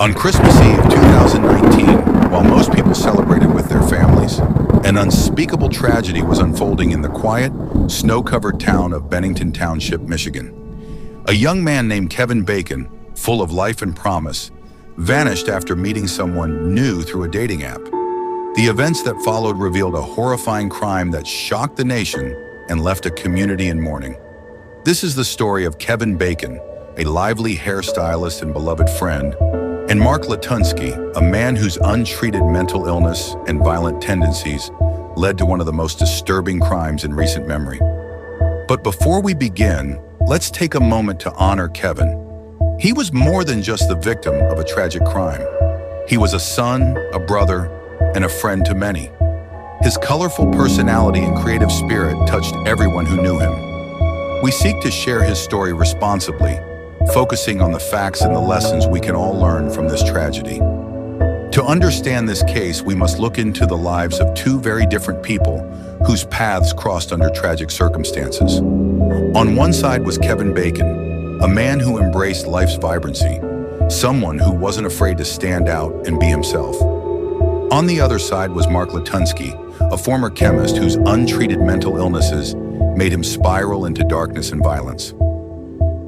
On Christmas Eve 2019, while most people celebrated with their families, an unspeakable tragedy was unfolding in the quiet, snow-covered town of Bennington Township, Michigan. A young man named Kevin Bacon, full of life and promise, vanished after meeting someone new through a dating app. The events that followed revealed a horrifying crime that shocked the nation and left a community in mourning. This is the story of Kevin Bacon, a lively hairstylist and beloved friend, and Mark Latunsky, a man whose untreated mental illness and violent tendencies led to one of the most disturbing crimes in recent memory. But before we begin, let's take a moment to honor Kevin. He was more than just the victim of a tragic crime. He was a son, a brother, and a friend to many. His colorful personality and creative spirit touched everyone who knew him. We seek to share his story responsibly, focusing on the facts and the lessons we can all learn from this tragedy. To understand this case, we must look into the lives of two very different people whose paths crossed under tragic circumstances. On one side was Kevin Bacon, a man who embraced life's vibrancy, someone who wasn't afraid to stand out and be himself. On the other side was Mark Latunsky, a former chemist whose untreated mental illnesses made him spiral into darkness and violence.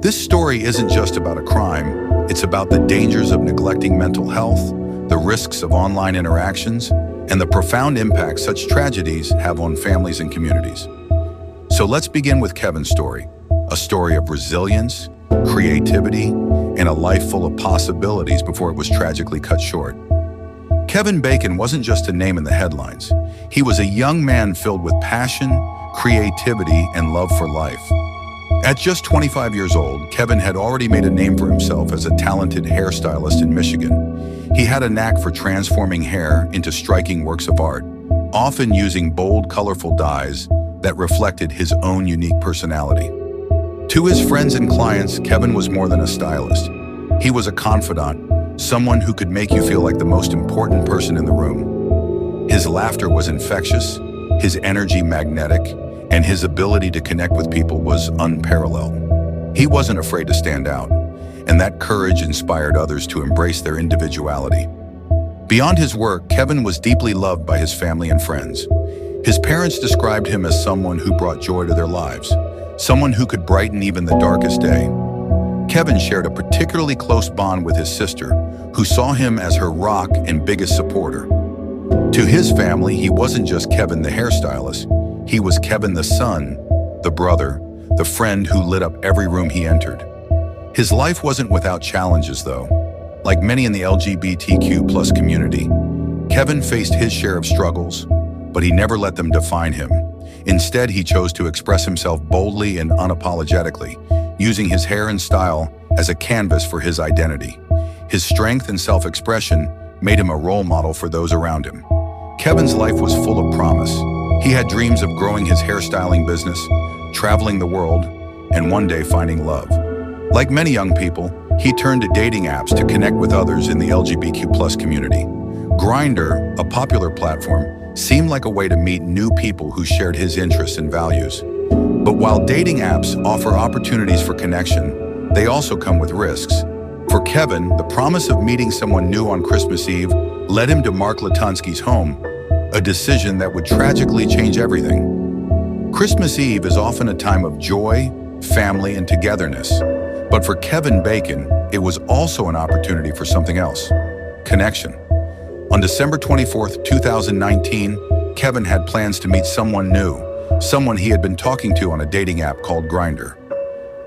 This story isn't just about a crime, it's about the dangers of neglecting mental health, the risks of online interactions, and the profound impact such tragedies have on families and communities. So let's begin with Kevin's story, a story of resilience, creativity, and a life full of possibilities before it was tragically cut short. Kevin Bacon wasn't just a name in the headlines. He was a young man filled with passion, creativity, and love for life. At just 25 years old, Kevin had already made a name for himself as a talented hairstylist in Michigan. He had a knack for transforming hair into striking works of art, often using bold, colorful dyes that reflected his own unique personality. To his friends and clients, Kevin was more than a stylist. He was a confidant, someone who could make you feel like the most important person in the room. His laughter was infectious, his energy magnetic, and his ability to connect with people was unparalleled. He wasn't afraid to stand out, and that courage inspired others to embrace their individuality. Beyond his work, Kevin was deeply loved by his family and friends. His parents described him as someone who brought joy to their lives, someone who could brighten even the darkest day. Kevin shared a particularly close bond with his sister, who saw him as her rock and biggest supporter. To his family, he wasn't just Kevin the hairstylist. He was Kevin the son, the brother, the friend who lit up every room he entered. His life wasn't without challenges, though. Like many in the LGBTQ+ community, Kevin faced his share of struggles, but he never let them define him. Instead, he chose to express himself boldly and unapologetically, using his hair and style as a canvas for his identity. His strength and self-expression made him a role model for those around him. Kevin's life was full of promise. He had dreams of growing his hairstyling business, traveling the world, and one day finding love. Like many young people, he turned to dating apps to connect with others in the LGBTQ+ community. Grindr, a popular platform, seemed like a way to meet new people who shared his interests and values. But while dating apps offer opportunities for connection, they also come with risks. For Kevin, the promise of meeting someone new on Christmas Eve led him to Mark Latunsky's home, a decision that would tragically change everything. Christmas Eve is often a time of joy, family, and togetherness. But for Kevin Bacon, it was also an opportunity for something else: connection. On December 24th, 2019, Kevin had plans to meet someone new, someone he had been talking to on a dating app called Grindr.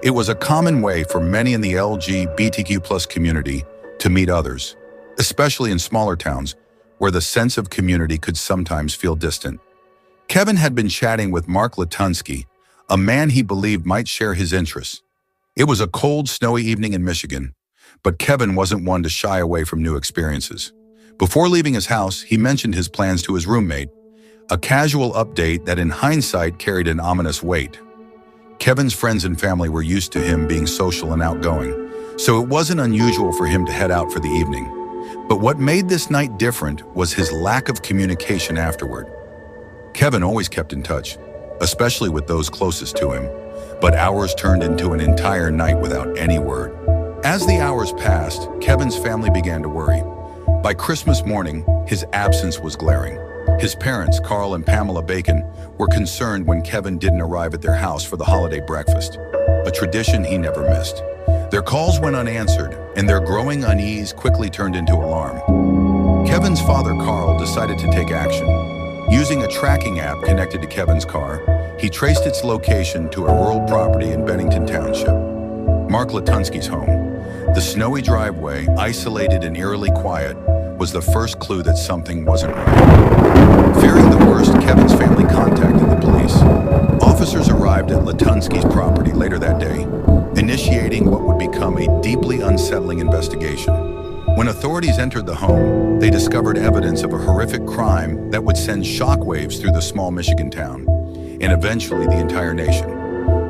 It was a common way for many in the LGBTQ+ community to meet others, especially in smaller towns where the sense of community could sometimes feel distant. Kevin had been chatting with Mark Latunsky, a man he believed might share his interests. It was a cold, snowy evening in Michigan, but Kevin wasn't one to shy away from new experiences. Before leaving his house, he mentioned his plans to his roommate, a casual update that in hindsight carried an ominous weight. Kevin's friends and family were used to him being social and outgoing, so it wasn't unusual for him to head out for the evening. But what made this night different was his lack of communication afterward. Kevin always kept in touch, especially with those closest to him, but hours turned into an entire night without any word. As the hours passed, Kevin's family began to worry. By Christmas morning, his absence was glaring. His parents, Carl and Pamela Bacon, were concerned when Kevin didn't arrive at their house for the holiday breakfast, a tradition he never missed. Their calls went unanswered, and their growing unease quickly turned into alarm. Kevin's father, Carl, decided to take action. Using a tracking app connected to Kevin's car, he traced its location to a rural property in Bennington Township, Mark Latunsky's home. The snowy driveway, isolated and eerily quiet, was the first clue that something wasn't right. Fearing the worst, Kevin's family contacted the police. Officers arrived at Latunsky's property later that day, initiating what would become a deeply unsettling investigation. When authorities entered the home, they discovered evidence of a horrific crime that would send shockwaves through the small Michigan town, and eventually the entire nation.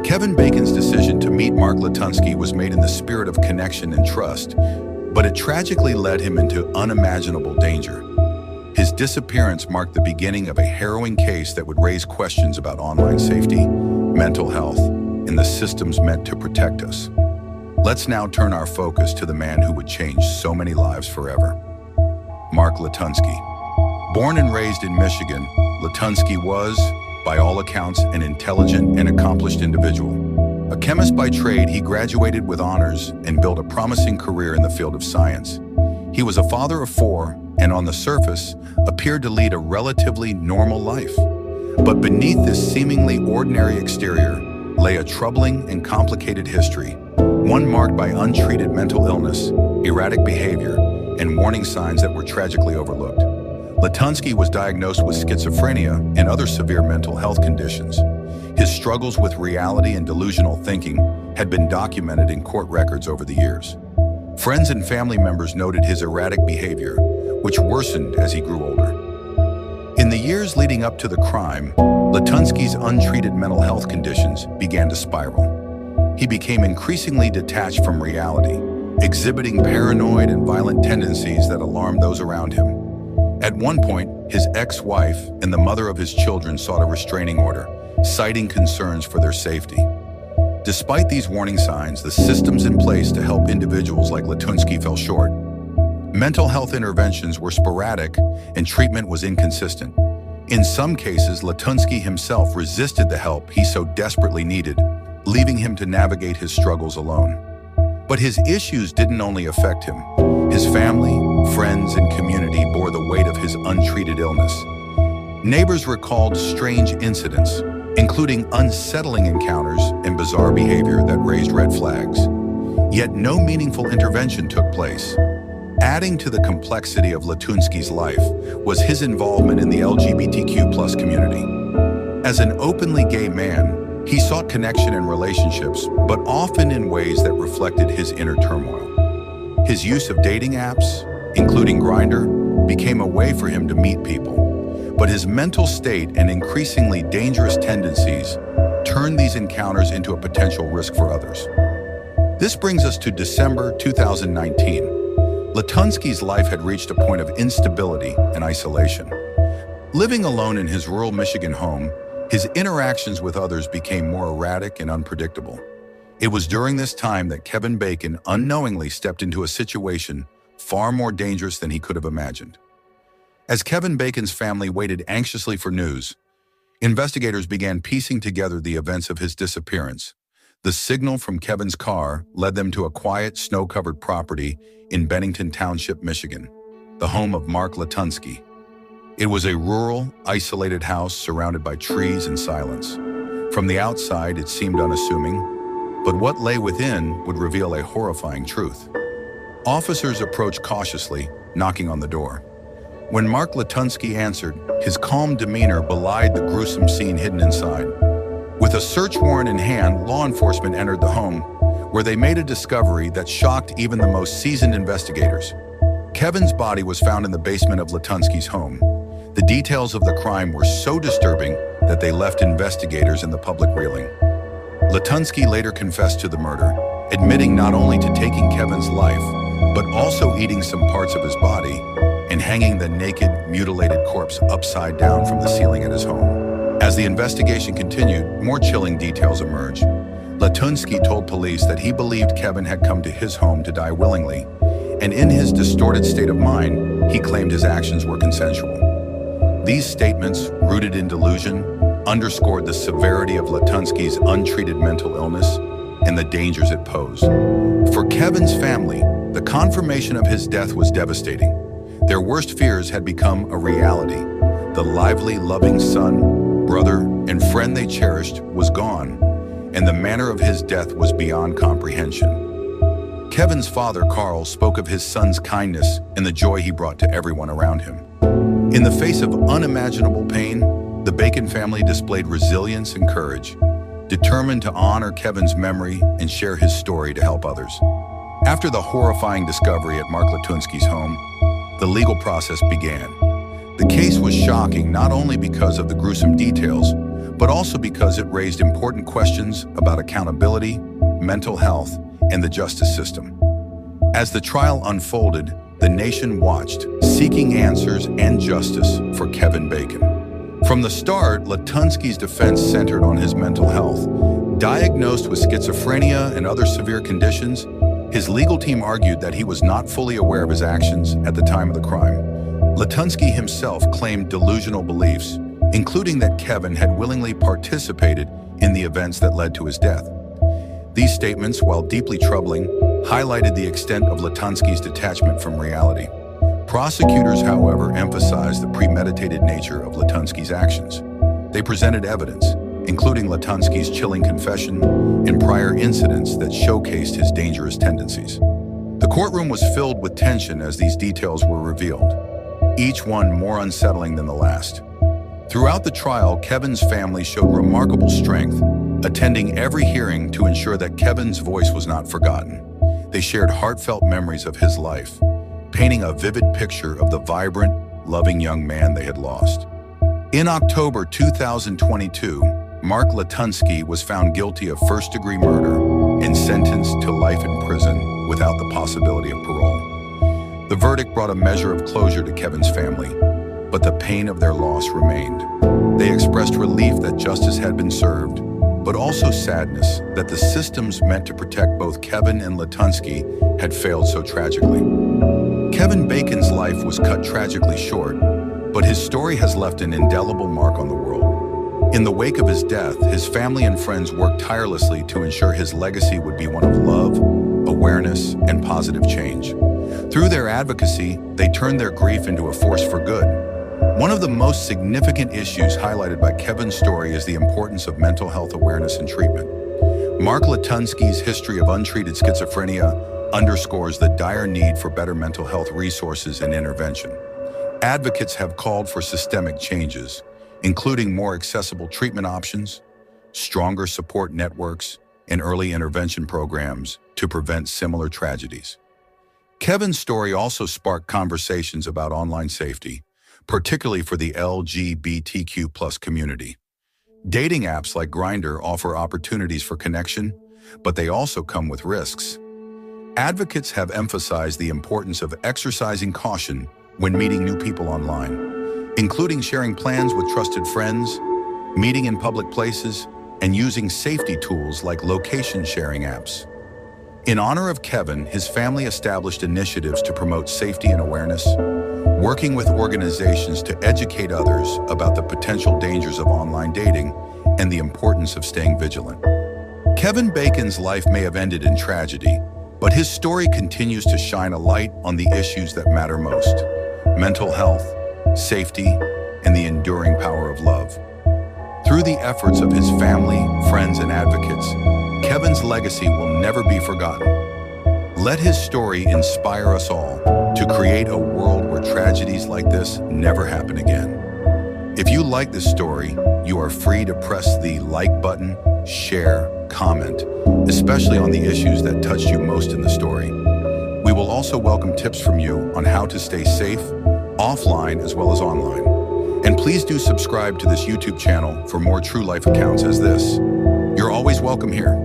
Kevin Bacon's decision to meet Mark Latunsky was made in the spirit of connection and trust, but it tragically led him into unimaginable danger. His disappearance marked the beginning of a harrowing case that would raise questions about online safety, mental health, and the systems meant to protect us. Let's now turn our focus to the man who would change so many lives forever. Mark Latunsky. Born and raised in Michigan, Latunsky was, by all accounts, an intelligent and accomplished individual. A chemist by trade, he graduated with honors and built a promising career in the field of science. He was a father of 4 and, on the surface, appeared to lead a relatively normal life. But beneath this seemingly ordinary exterior lay a troubling and complicated history, one marked by untreated mental illness, erratic behavior, and warning signs that were tragically overlooked. Latunsky was diagnosed with schizophrenia and other severe mental health conditions. His struggles with reality and delusional thinking had been documented in court records over the years. Friends and family members noted his erratic behavior, which worsened as he grew older. In the years leading up to the crime, Latunsky's untreated mental health conditions began to spiral. He became increasingly detached from reality, exhibiting paranoid and violent tendencies that alarmed those around him. At one point, his ex-wife and the mother of his children sought a restraining order, citing concerns for their safety. Despite these warning signs, the systems in place to help individuals like Latunsky fell short. Mental health interventions were sporadic and treatment was inconsistent. In some cases, Latunsky himself resisted the help he so desperately needed, leaving him to navigate his struggles alone. But his issues didn't only affect him. His family, friends, and community bore the weight of his untreated illness. Neighbors recalled strange incidents, including unsettling encounters and bizarre behavior that raised red flags. Yet no meaningful intervention took place. Adding to the complexity of Latunsky's life was his involvement in the LGBTQ+ community. As an openly gay man, he sought connection and relationships, but often in ways that reflected his inner turmoil. His use of dating apps, including Grindr, became a way for him to meet people, but his mental state and increasingly dangerous tendencies turned these encounters into a potential risk for others. This brings us to December 2019. Latunsky's life had reached a point of instability and isolation. Living alone in his rural Michigan home, his interactions with others became more erratic and unpredictable. It was during this time that Kevin Bacon unknowingly stepped into a situation far more dangerous than he could have imagined. As Kevin Bacon's family waited anxiously for news, investigators began piecing together the events of his disappearance. The signal from Kevin's car led them to a quiet, snow-covered property in Bennington Township, Michigan, the home of Mark Latunsky. It was a rural, isolated house surrounded by trees and silence. From the outside, it seemed unassuming, but what lay within would reveal a horrifying truth. Officers approached cautiously, knocking on the door. When Mark Latunsky answered, his calm demeanor belied the gruesome scene hidden inside. With a search warrant in hand, law enforcement entered the home, where they made a discovery that shocked even the most seasoned investigators. Kevin's body was found in the basement of Latunsky's home. The details of the crime were so disturbing that they left investigators and the public reeling. Latunsky later confessed to the murder, admitting not only to taking Kevin's life, but also eating some parts of his body and hanging the naked, mutilated corpse upside down from the ceiling at his home. As the investigation continued, more chilling details emerged. Latunsky told police that he believed Kevin had come to his home to die willingly, and in his distorted state of mind, he claimed his actions were consensual. These statements, rooted in delusion, underscored the severity of Latunsky's untreated mental illness and the dangers it posed. For Kevin's family, the confirmation of his death was devastating. Their worst fears had become a reality. The lively, loving son, brother, and friend they cherished was gone, and the manner of his death was beyond comprehension. Kevin's father, Carl, spoke of his son's kindness and the joy he brought to everyone around him. In the face of unimaginable pain, the Bacon family displayed resilience and courage, determined to honor Kevin's memory and share his story to help others. After the horrifying discovery at Mark Latunsky's home, the legal process began. The case was shocking not only because of the gruesome details, but also because it raised important questions about accountability, mental health, and the justice system. As the trial unfolded, the nation watched, seeking answers and justice for Kevin Bacon. From the start, Latunsky's defense centered on his mental health. Diagnosed with schizophrenia and other severe conditions, his legal team argued that he was not fully aware of his actions at the time of the crime. Latunsky himself claimed delusional beliefs, including that Kevin had willingly participated in the events that led to his death. These statements, while deeply troubling, highlighted the extent of Latunsky's detachment from reality. Prosecutors, however, emphasized the premeditated nature of Latunsky's actions. They presented evidence, including Latunsky's chilling confession and prior incidents that showcased his dangerous tendencies. The courtroom was filled with tension as these details were revealed, each one more unsettling than the last. Throughout the trial, Kevin's family showed remarkable strength, attending every hearing to ensure that Kevin's voice was not forgotten. They shared heartfelt memories of his life, painting a vivid picture of the vibrant, loving young man they had lost. In October 2022, Mark Latunsky was found guilty of first-degree murder and sentenced to life in prison without the possibility of parole. The verdict brought a measure of closure to Kevin's family, but the pain of their loss remained. They expressed relief that justice had been served, but also sadness that the systems meant to protect both Kevin and Latunsky had failed so tragically. Kevin Bacon's life was cut tragically short, but his story has left an indelible mark on the world. In the wake of his death, his family and friends worked tirelessly to ensure his legacy would be one of love, awareness, and positive change. Through their advocacy, they turned their grief into a force for good. One of the most significant issues highlighted by Kevin's story is the importance of mental health awareness and treatment. Mark Latunsky's history of untreated schizophrenia underscores the dire need for better mental health resources and intervention. Advocates have called for systemic changes, including more accessible treatment options, stronger support networks, and early intervention programs to prevent similar tragedies. Kevin's story also sparked conversations about online safety, particularly for the LGBTQ+ community. Dating apps like Grindr offer opportunities for connection, but they also come with risks. Advocates have emphasized the importance of exercising caution when meeting new people online, including sharing plans with trusted friends, meeting in public places, and using safety tools like location sharing apps. In honor of Kevin, his family established initiatives to promote safety and awareness, working with organizations to educate others about the potential dangers of online dating and the importance of staying vigilant. Kevin Bacon's life may have ended in tragedy, but his story continues to shine a light on the issues that matter most: mental health, safety, and the enduring power of love. Through the efforts of his family, friends, and advocates, Kevin's legacy will never be forgotten. Let his story inspire us all to create a world where tragedies like this never happen again. If you like this story, you are free to press the like button, share, comment, especially on the issues that touched you most in the story. We will also welcome tips from you on how to stay safe, offline as well as online. And please do subscribe to this YouTube channel for more true life accounts as this. You're always welcome here.